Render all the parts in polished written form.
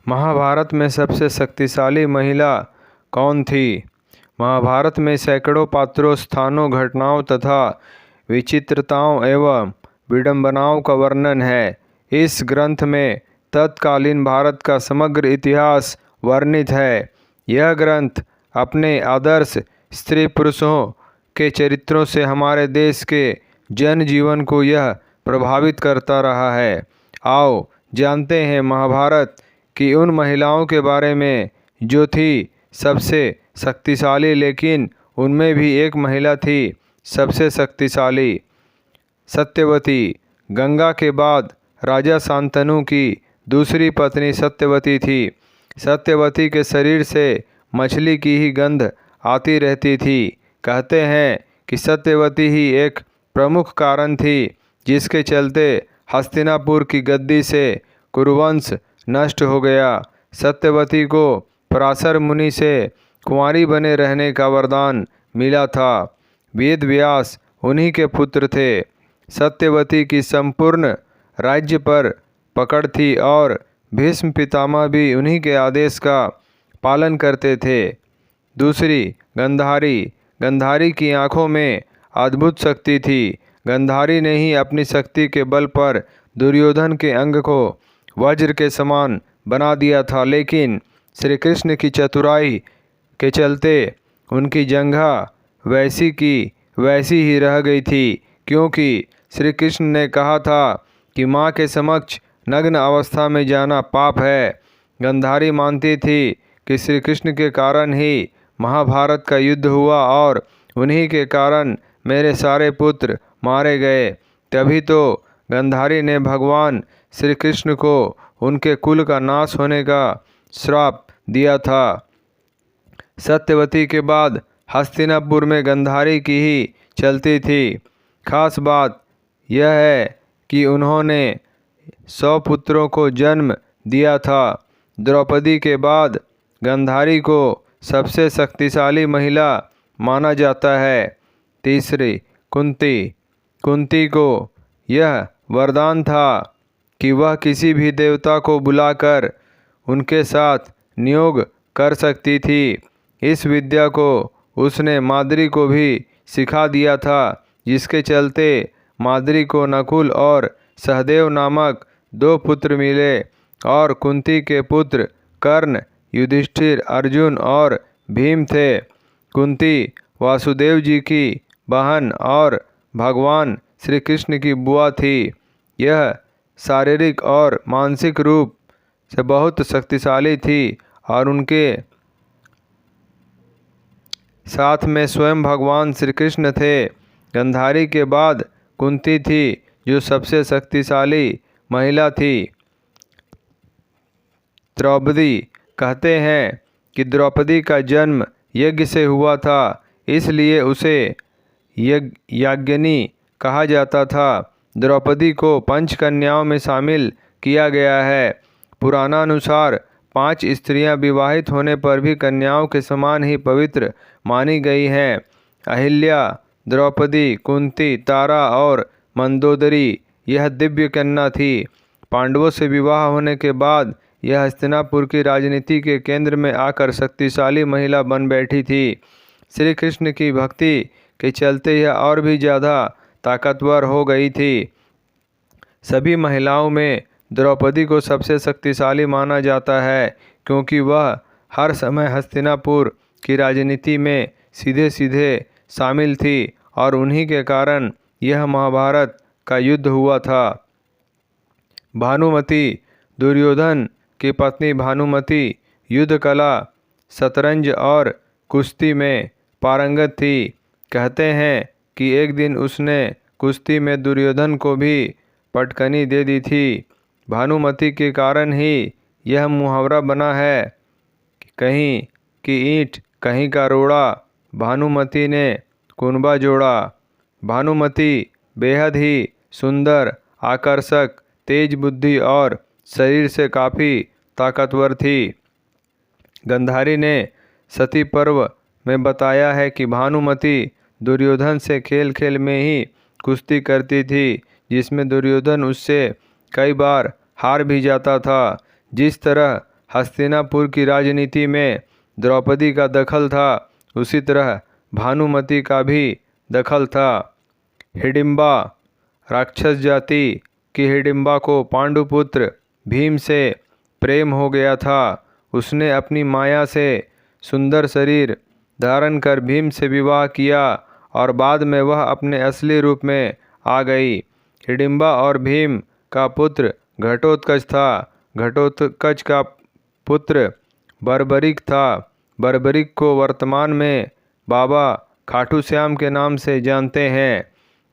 महाभारत में सबसे शक्तिशाली महिला कौन थी? महाभारत में सैकड़ों पात्रों, स्थानों, घटनाओं तथा विचित्रताओं एवं विडंबनाओं का वर्णन है। इस ग्रंथ में तत्कालीन भारत का समग्र इतिहास वर्णित है। यह ग्रंथ अपने आदर्श स्त्री पुरुषों के चरित्रों से हमारे देश के जनजीवन को यह प्रभावित करता रहा है। आओ जानते हैं महाभारत की उन महिलाओं के बारे में जो थी सबसे शक्तिशाली, लेकिन उनमें भी एक महिला थी सबसे शक्तिशाली, सत्यवती। गंगा के बाद राजा शांतनु की दूसरी पत्नी सत्यवती थी। सत्यवती के शरीर से मछली की ही गंध आती रहती थी। कहते हैं कि सत्यवती ही एक प्रमुख कारण थी जिसके चलते हस्तिनापुर की गद्दी से कुरुवंश नष्ट हो गया। सत्यवती को पराशर मुनि से कुंवारी बने रहने का वरदान मिला था। वेद व्यास उन्हीं के पुत्र थे। सत्यवती की संपूर्ण राज्य पर पकड़ थी और भीष्म पितामह भी उन्हीं के आदेश का पालन करते थे। दूसरी गंधारी। गंधारी की आंखों में अद्भुत शक्ति थी। गंधारी ने ही अपनी शक्ति के बल पर दुर्योधन के अंग को वज्र के समान बना दिया था, लेकिन श्री कृष्ण की चतुराई के चलते उनकी जंघा वैसी की वैसी ही रह गई थी, क्योंकि श्री कृष्ण ने कहा था कि माँ के समक्ष नग्न अवस्था में जाना पाप है। गंधारी मानती थी कि श्री कृष्ण के कारण ही महाभारत का युद्ध हुआ और उन्हीं के कारण मेरे सारे पुत्र मारे गए। तभी तो गंधारी ने भगवान श्री कृष्ण को उनके कुल का नाश होने का श्राप दिया था। सत्यवती के बाद हस्तिनापुर में गंधारी की ही चलती थी। खास बात यह है कि उन्होंने 100 पुत्रों को जन्म दिया था। द्रौपदी के बाद गंधारी को सबसे शक्तिशाली महिला माना जाता है। तीसरी कुंती। कुंती को यह वरदान था कि वह किसी भी देवता को बुलाकर उनके साथ नियोग कर सकती थी। इस विद्या को उसने माद्री को भी सिखा दिया था, जिसके चलते माद्री को नकुल और सहदेव नामक 2 पुत्र मिले और कुंती के पुत्र कर्ण, युधिष्ठिर, अर्जुन और भीम थे। कुंती वासुदेव जी की बहन और भगवान श्री कृष्ण की बुआ थी। यह शारीरिक और मानसिक रूप से बहुत शक्तिशाली थी और उनके साथ में स्वयं भगवान श्री कृष्ण थे। गंधारी के बाद कुंती थी जो सबसे शक्तिशाली महिला थी। द्रौपदी। कहते हैं कि द्रौपदी का जन्म यज्ञ से हुआ था, इसलिए उसे याज्ञनी कहा जाता था। द्रौपदी को पंचकन्याओं में शामिल किया गया है। पुराणानुसार 5 स्त्रियां विवाहित होने पर भी कन्याओं के समान ही पवित्र मानी गई हैं। अहिल्या, द्रौपदी, कुंती, तारा और मंदोदरी यह दिव्य कन्या थी। पांडवों से विवाह होने के बाद यह हस्तिनापुर की राजनीति के केंद्र में आकर शक्तिशाली महिला बन बैठी थी। श्री कृष्ण की भक्ति के चलते यह और भी ज़्यादा ताकतवर हो गई थी। सभी महिलाओं में द्रौपदी को सबसे शक्तिशाली माना जाता है, क्योंकि वह हर समय हस्तिनापुर की राजनीति में सीधे सीधे शामिल थी और उन्हीं के कारण यह महाभारत का युद्ध हुआ था। भानुमति। दुर्योधन की पत्नी भानुमति युद्ध कला, शतरंज और कुश्ती में पारंगत थी। कहते हैं कि एक दिन उसने कुश्ती में दुर्योधन को भी पटकनी दे दी थी। भानुमति के कारण ही यह मुहावरा बना है, कहीं की ईंट कहीं का रोड़ा, भानुमति ने कुनबा जोड़ा। भानुमति बेहद ही सुंदर, आकर्षक, तेज बुद्धि और शरीर से काफ़ी ताकतवर थी। गंधारी ने सती पर्व में बताया है कि भानुमति दुर्योधन से खेल खेल में ही कुश्ती करती थी, जिसमें दुर्योधन उससे कई बार हार भी जाता था। जिस तरह हस्तिनापुर की राजनीति में द्रौपदी का दखल था, उसी तरह भानुमति का भी दखल था। हिडिंबा, राक्षस जाति की हिडिंबा को पांडुपुत्र भीम से प्रेम हो गया था। उसने अपनी माया से सुंदर शरीर धारण कर भीम से विवाह किया और बाद में वह अपने असली रूप में आ गई। हिडिंबा और भीम का पुत्र घटोत्कच था। घटोत्कच का पुत्र बर्बरिक था। बर्बरिक को वर्तमान में बाबा खाटू श्याम के नाम से जानते हैं।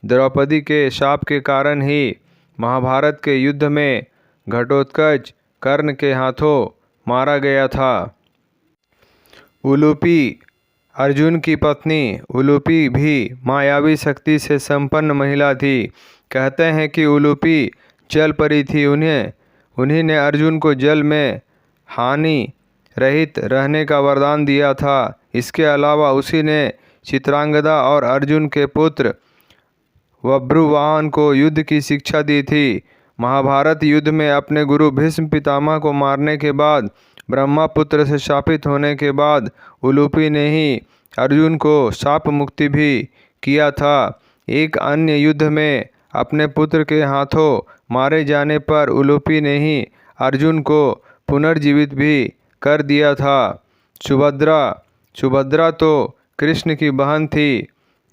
द्रौपदी के शाप के कारण ही महाभारत के युद्ध में घटोत्कच कर्ण के हाथों मारा गया था। उलूपी, अर्जुन की पत्नी उलूपी भी मायावी शक्ति से संपन्न महिला थी। कहते हैं कि उलूपी जल परी थी। उन्हीं ने अर्जुन को जल में हानि रहित रहने का वरदान दिया था। इसके अलावा उसी ने चित्रांगदा और अर्जुन के पुत्र बभ्रुवाहन को युद्ध की शिक्षा दी थी। महाभारत युद्ध में अपने गुरु भीष्म पितामह को मारने के बाद, ब्रह्मापुत्र से शापित होने के बाद उलूपी ने ही अर्जुन को शाप मुक्ति भी किया था। एक अन्य युद्ध में अपने पुत्र के हाथों मारे जाने पर उलूपी ने ही अर्जुन को पुनर्जीवित भी कर दिया था। सुभद्रा तो कृष्ण की बहन थी,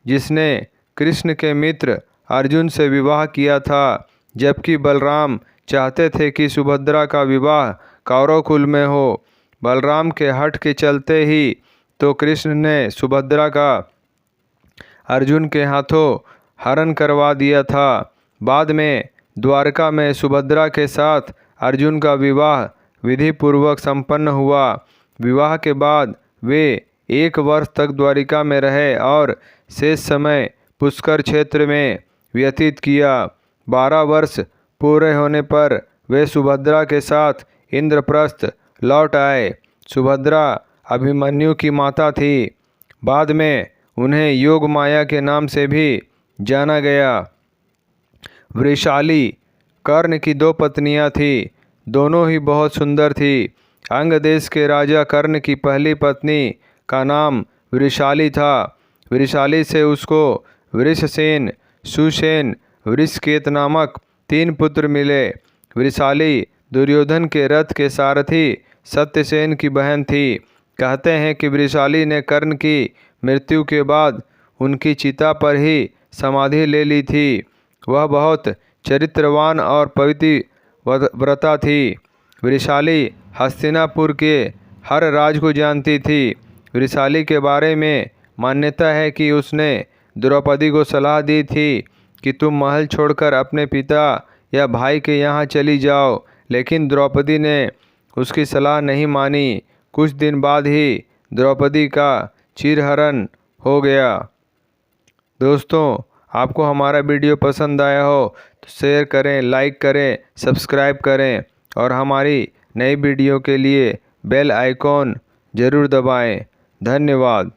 जिसने कृष्ण के मित्र अर्जुन से विवाह किया था, जबकि बलराम चाहते थे कि सुभद्रा का विवाह कौरव कुल में हो। बलराम के हठ के चलते ही तो कृष्ण ने सुभद्रा का अर्जुन के हाथों हरण करवा दिया था। बाद में द्वारका में सुभद्रा के साथ अर्जुन का विवाह विधि पूर्वक संपन्न हुआ। विवाह के बाद वे 1 वर्ष तक द्वारिका में रहे और शेष समय पुष्कर क्षेत्र में व्यतीत किया। 12 वर्ष पूरे होने पर वे सुभद्रा के साथ इंद्रप्रस्थ लौट आए। सुभद्रा अभिमन्यु की माता थी। बाद में उन्हें योग माया के नाम से भी जाना गया। वृषाली, कर्ण की 2 पत्नियां थीं। दोनों ही बहुत सुंदर थी। अंग देश के राजा कर्ण की पहली पत्नी का नाम वृषाली था। वृषाली से उसको वृषसेन, सुसेन, वृषकेत नामक 3 पुत्र मिले। वृषाली दुर्योधन के रथ के सारथी सत्यसेन की बहन थी। कहते हैं कि वृषाली ने कर्ण की मृत्यु के बाद उनकी चिता पर ही समाधि ले ली थी। वह बहुत चरित्रवान और पवित्र व्रता थी। वृषाली हस्तिनापुर के हर राज को जानती थी। वृषाली के बारे में मान्यता है कि उसने द्रौपदी को सलाह दी थी कि तुम महल छोड़कर अपने पिता या भाई के यहाँ चली जाओ, लेकिन द्रौपदी ने उसकी सलाह नहीं मानी। कुछ दिन बाद ही द्रौपदी का चिरहरण हो गया। दोस्तों, आपको हमारा वीडियो पसंद आया हो तो शेयर करें, लाइक करें, सब्सक्राइब करें और हमारी नई वीडियो के लिए बेल आइकॉन ज़रूर दबाएं। धन्यवाद।